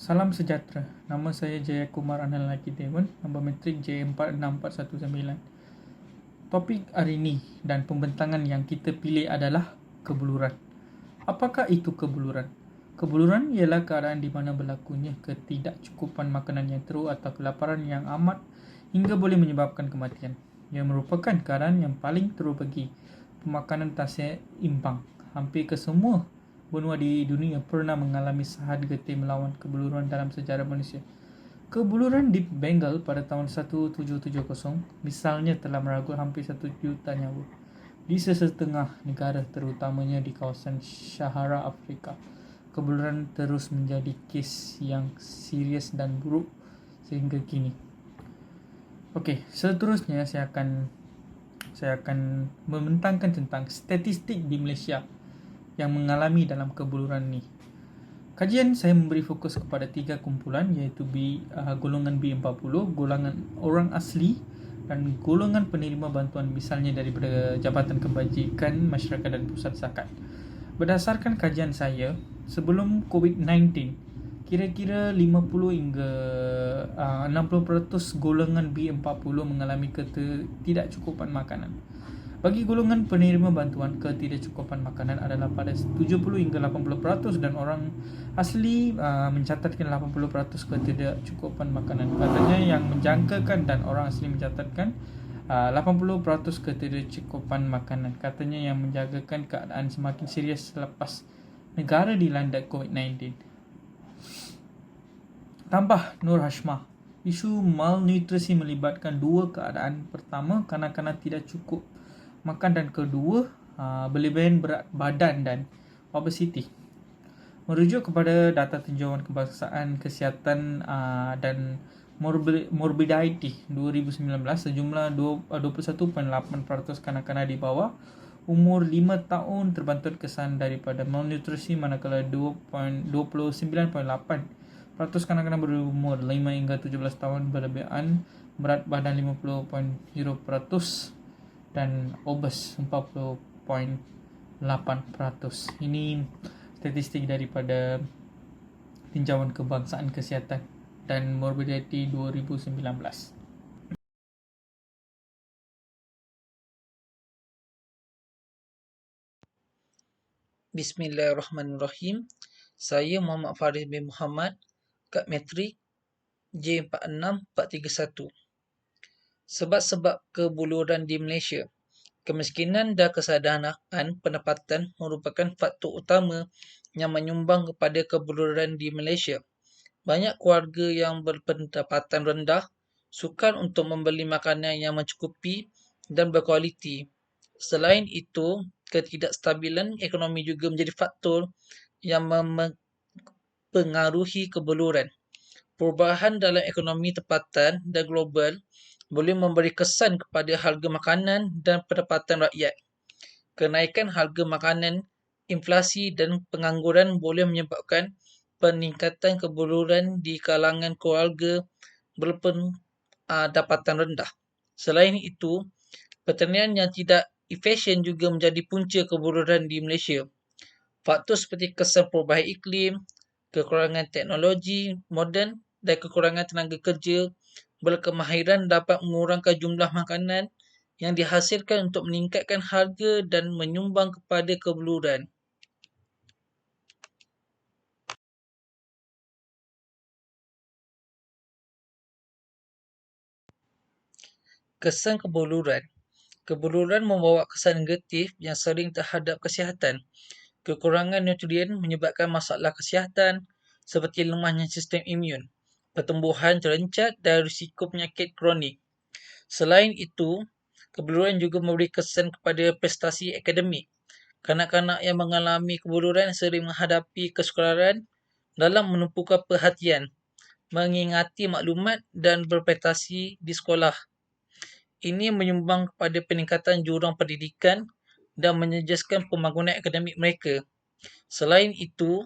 Salam sejahtera. Nama saya Jayakumar Anil Laki Dewan, nombor metrik J464119. Topik hari ini dan pembentangan yang kita pilih adalah kebuluran. Apakah itu kebuluran? Kebuluran ialah keadaan di mana berlakunya ketidakcukupan makanan yang teruk atau kelaparan yang amat hingga boleh menyebabkan kematian. Ia merupakan keadaan yang paling teruk bagi pemakanan tak seimbang. Hampir kesemua benua di dunia pernah mengalami sahad getih melawan kebuluran dalam sejarah manusia. Kebuluran di Bengal pada tahun 1770 misalnya telah merenggut hampir 1 juta nyawa di sesetengah negara, terutamanya di kawasan Sahara Afrika. Kebuluran terus menjadi kes yang serius dan buruk sehingga kini. Okey, seterusnya saya akan membentangkan tentang statistik di Malaysia yang mengalami dalam kebuluran ni. Kajian saya memberi fokus kepada 3 kumpulan, iaitu golongan B40, golongan orang asli dan golongan penerima bantuan misalnya daripada Jabatan Kebajikan Masyarakat dan Pusat Zakat. Berdasarkan kajian saya, sebelum COVID-19, kira-kira 50 hingga 60% golongan B40 mengalami ketidakcukupan makanan. Bagi golongan penerima bantuan, ketidakcukupan makanan adalah pada 70 hingga 80% dan orang asli mencatatkan 80% ketidakcukupan makanan. Katanya yang menjangkakan dan orang asli mencatatkan 80% ketidakcukupan makanan. Katanya yang menjagakan keadaan semakin serius selepas negara dilanda COVID-19. Tambah Nur Hashmah, isu malnutrisi melibatkan dua keadaan. Pertama, kanak-kanak tidak cukup makan, dan kedua, berlebihan berat badan dan obesiti. Merujuk kepada data tinjauan kebangsaan kesihatan dan morbidity 2019, sejumlah 21.8% kanak-kanak di bawah umur 5 tahun terbantut kesan daripada malnutrisi, manakala 29.8% kanak-kanak berumur 5 hingga 17 tahun berlebihan berat badan 50.0% dan obes 40.8%. Ini statistik daripada tinjauan kebangsaan kesihatan dan morbidity 2019. Bismillahirrahmanirrahim. Saya Muhammad Faris bin Muhammad, kad metrik J46431. Sebab-sebab kebuluran di Malaysia. Kemiskinan dan kesederhanaan pendapatan merupakan faktor utama yang menyumbang kepada kebuluran di Malaysia. Banyak keluarga yang berpendapatan rendah sukar untuk membeli makanan yang mencukupi dan berkualiti. Selain itu, ketidakstabilan ekonomi juga menjadi faktor yang mempengaruhi kebuluran. Perubahan dalam ekonomi tempatan dan global boleh memberi kesan kepada harga makanan dan pendapatan rakyat. Kenaikan harga makanan, inflasi dan pengangguran boleh menyebabkan peningkatan kebuluran di kalangan keluarga berpendapatan rendah. Selain itu, pertanian yang tidak efisien juga menjadi punca kebuluran di Malaysia. Faktor seperti kesan perubahan iklim, kekurangan teknologi moden dan kekurangan tenaga kerja berkemahiran dapat mengurangkan jumlah makanan yang dihasilkan untuk meningkatkan harga dan menyumbang kepada kebuluran. Kesan kebuluran. Kebuluran membawa kesan negatif yang sering terhadap kesihatan. Kekurangan nutrien menyebabkan masalah kesihatan seperti lemahnya sistem imun, pertumbuhan terencat dan risiko penyakit kronik. Selain itu, kebuluran juga memberi kesan kepada prestasi akademik. Kanak-kanak yang mengalami kebuluran sering menghadapi kesukaran dalam menumpukan perhatian, mengingati maklumat dan berprestasi di sekolah. Ini menyumbang kepada peningkatan jurang pendidikan dan menjejaskan pembangunan akademik mereka. Selain itu,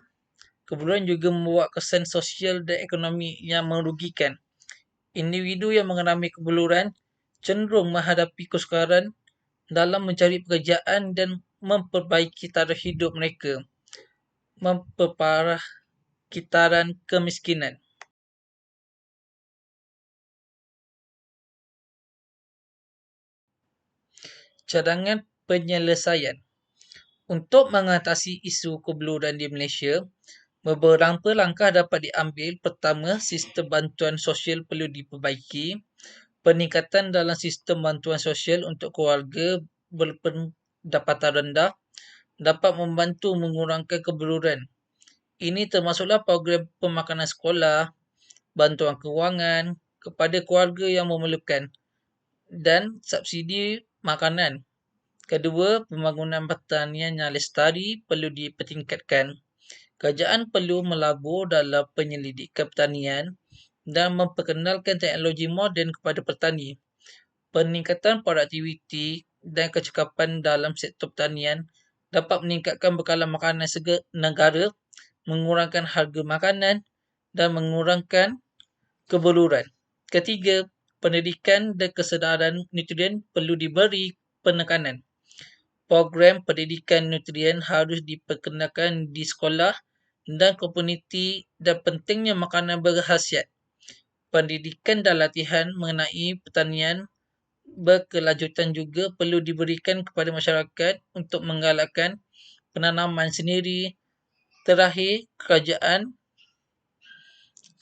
kebuluran juga membawa kesan sosial dan ekonomi yang merugikan. Individu yang mengalami kebuluran cenderung menghadapi kesukaran dalam mencari pekerjaan dan memperbaiki taraf hidup mereka. Memperparah kitaran kemiskinan. Cadangan penyelesaian. Untuk mengatasi isu kebeluran di Malaysia, beberapa langkah dapat diambil. Pertama, sistem bantuan sosial perlu diperbaiki. Peningkatan dalam sistem bantuan sosial untuk keluarga berpendapatan rendah dapat membantu mengurangkan kebeluran. Ini termasuklah program pemakanan sekolah, bantuan kewangan kepada keluarga yang memerlukan, dan subsidi makanan. Kedua, pembangunan pertanian yang lestari perlu dipertingkatkan. Kerajaan perlu melabur dalam penyelidikan pertanian dan memperkenalkan teknologi moden kepada petani. Peningkatan produktiviti dan kecekapan dalam sektor pertanian dapat meningkatkan bekalan makanan negara, mengurangkan harga makanan dan mengurangkan kebeluran. Ketiga, pendidikan dan kesedaran nutrien perlu diberi penekanan. Program pendidikan nutrien harus diperkenalkan di sekolah dan komuniti dan pentingnya makanan berkhasiat. Pendidikan dan latihan mengenai pertanian berkelanjutan juga perlu diberikan kepada masyarakat untuk menggalakkan penanaman sendiri. Terakhir, kerajaan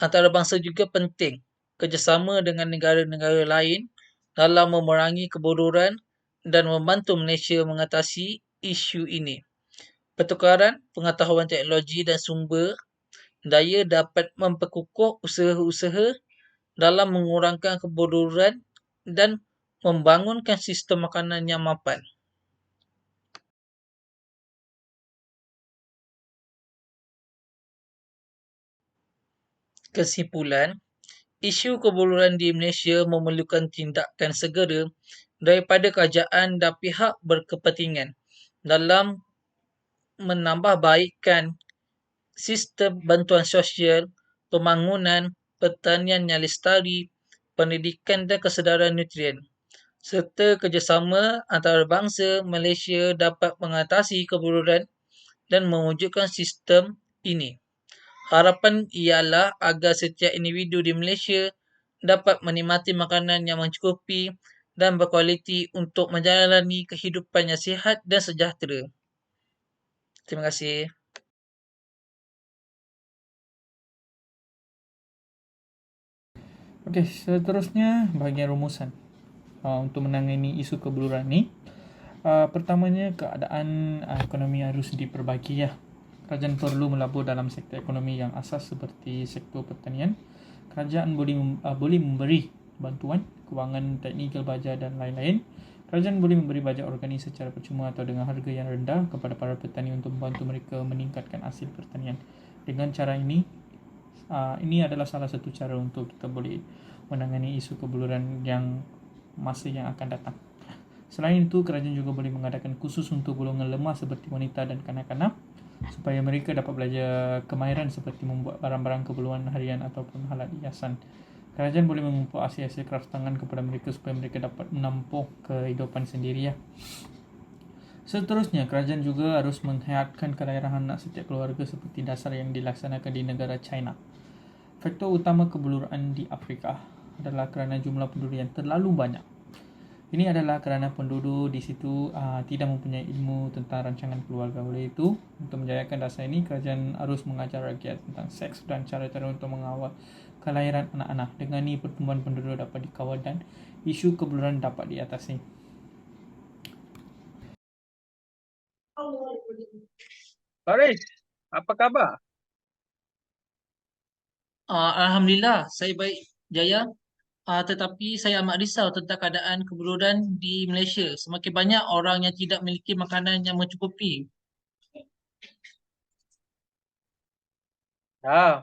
antarabangsa juga penting kerjasama dengan negara-negara lain dalam memerangi kebeluran dan membantu Malaysia mengatasi isu ini. Pertukaran pengetahuan teknologi dan sumber daya dapat memperkukuh usaha-usaha dalam mengurangkan kebeluran dan membangunkan sistem makanan yang mapan. Kesimpulan, isu kebeluran di Malaysia memerlukan tindakan segera daripada kerajaan dan pihak berkepentingan dalam menambah baikkan sistem bantuan sosial, pembangunan pertanian yang lestari, pendidikan dan kesedaran nutrien, serta kerjasama antarabangsa Malaysia dapat mengatasi kebeluran dan mewujudkan sistem ini. Harapan ialah agar setiap individu di Malaysia dapat menikmati makanan yang mencukupi dan berkualiti untuk menjalani kehidupan yang sihat dan sejahtera. Terima kasih. Okey, seterusnya bahagian rumusan untuk menangani isu kebeluran ni. Pertamanya, keadaan ekonomi harus diperbaiki ya. Kerajaan perlu melabur dalam sektor ekonomi yang asas seperti sektor pertanian. Kerajaan boleh memberi bantuan kewangan teknikal baja dan lain-lain. Kerajaan boleh memberi bajet organik secara percuma atau dengan harga yang rendah kepada para petani untuk membantu mereka meningkatkan hasil pertanian. Dengan cara ini adalah salah satu cara untuk kita boleh menangani isu kebeluran yang masa yang akan datang. Selain itu, kerajaan juga boleh mengadakan kursus untuk golongan lemah seperti wanita dan kanak-kanak supaya mereka dapat belajar kemahiran seperti membuat barang-barang keperluan harian ataupun alat hiasan. Kerajaan boleh memupuk hasil-hasil kraf tangan kepada mereka supaya mereka dapat menampung kehidupan sendiri ya. Seterusnya, kerajaan juga harus menghayatkan kelahiran anak setiap keluarga seperti dasar yang dilaksanakan di negara China. Faktor utama kebeluran di Afrika adalah kerana jumlah penduduk yang terlalu banyak. Ini adalah kerana penduduk di situ tidak mempunyai ilmu tentang rancangan keluarga. Oleh itu, untuk menjayakan dasar ini, kerajaan harus mengajar rakyat tentang seks dan cara-cara untuk mengawal kelahiran anak-anak. Dengan ini, pertumbuhan penduduk dapat dikawal dan isu kebeluran dapat diatasi. Faris, apa khabar? Alhamdulillah, saya baik, Jaya. Tetapi saya amat risau tentang keadaan kebeluran di Malaysia. Semakin banyak orang yang tidak memiliki makanan yang mencukupi.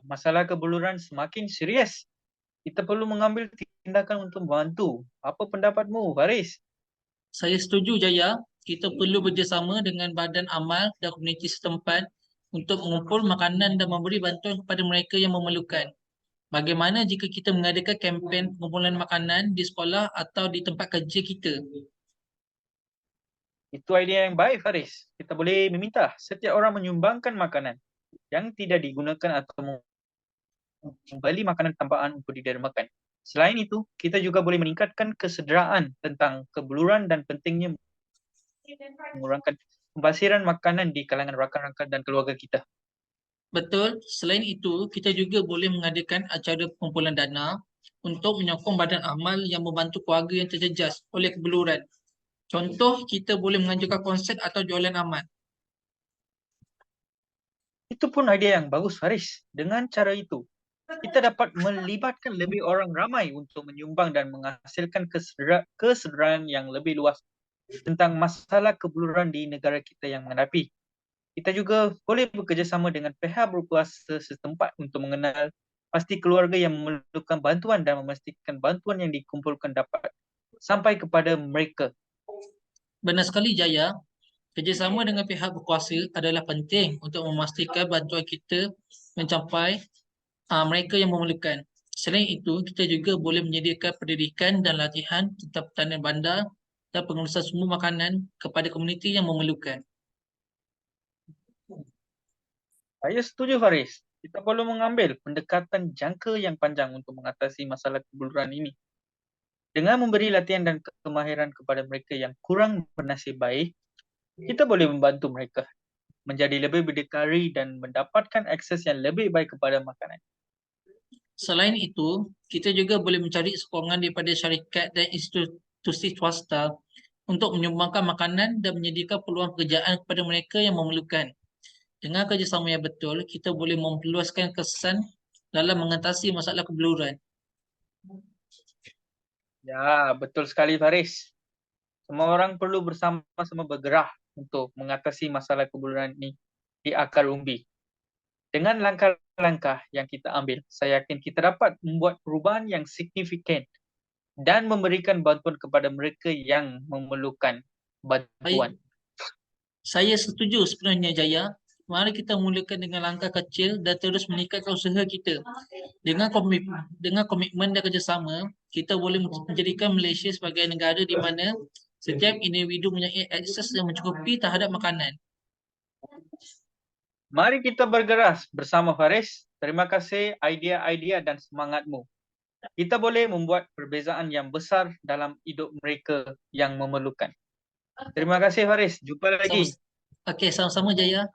Masalah kebeluran semakin serius. Kita perlu mengambil tindakan untuk membantu. Apa pendapatmu, Faris? Saya setuju, Jaya. Kita perlu bekerjasama dengan badan amal dan komuniti setempat untuk mengumpul makanan dan memberi bantuan kepada mereka yang memerlukan. Bagaimana jika kita mengadakan kempen pengumpulan makanan di sekolah atau di tempat kerja kita? Itu idea yang baik, Faris. Kita boleh meminta setiap orang menyumbangkan makanan yang tidak digunakan atau membeli makanan tambahan untuk didermakan. Selain itu, kita juga boleh meningkatkan kesedaraan tentang kebeluran dan pentingnya mengurangkan pembasiran makanan di kalangan rakan-rakan dan keluarga kita. Betul, selain itu, kita juga boleh mengadakan acara pengumpulan dana untuk menyokong badan amal yang membantu keluarga yang terjejas oleh kebeluran. Contoh, kita boleh mengajukan konsert atau jualan amal. Itu pun idea yang bagus, Faris. Dengan cara itu, kita dapat melibatkan lebih orang ramai untuk menyumbang dan menghasilkan kesedaran yang lebih luas tentang masalah kebeluran di negara kita yang menghadapi. Kita juga boleh bekerjasama dengan pihak berkuasa setempat untuk mengenal pasti keluarga yang memerlukan bantuan dan memastikan bantuan yang dikumpulkan dapat sampai kepada mereka. Benar sekali, Jaya. Kerjasama dengan pihak berkuasa adalah penting untuk memastikan bantuan kita mencapai mereka yang memerlukan. Selain itu, kita juga boleh menyediakan pendidikan dan latihan tentang pertanian bandar dan pengurusan sumber makanan kepada komuniti yang memerlukan. Saya setuju, Faris. Kita perlu mengambil pendekatan jangka yang panjang untuk mengatasi masalah kebeluran ini. Dengan memberi latihan dan kemahiran kepada mereka yang kurang bernasib baik, kita boleh membantu mereka menjadi lebih berdikari dan mendapatkan akses yang lebih baik kepada makanan. Selain itu, kita juga boleh mencari sokongan daripada syarikat dan institusi swasta untuk menyumbangkan makanan dan menyediakan peluang pekerjaan kepada mereka yang memerlukan. Dengan kerjasama yang betul, kita boleh memperluaskan kesan dalam mengatasi masalah kebeluran. Ya, betul sekali, Faris. Semua orang perlu bersama-sama bergerak untuk mengatasi masalah kebeluran ini di akar umbi. Dengan langkah-langkah yang kita ambil, saya yakin kita dapat membuat perubahan yang signifikan dan memberikan bantuan kepada mereka yang memerlukan bantuan. Saya setuju sepenuhnya, Jaya. Mari kita mulakan dengan langkah kecil dan terus meningkatkan usaha kita. Dengan komitmen dan kerjasama, kita boleh menjadikan Malaysia sebagai negara di mana setiap individu mempunyai akses yang mencukupi terhadap makanan. Mari kita bergerak bersama, Faris. Terima kasih idea-idea dan semangatmu. Kita boleh membuat perbezaan yang besar dalam hidup mereka yang memerlukan. Terima kasih, Faris. Jumpa lagi. Okey, sama-sama, Jaya.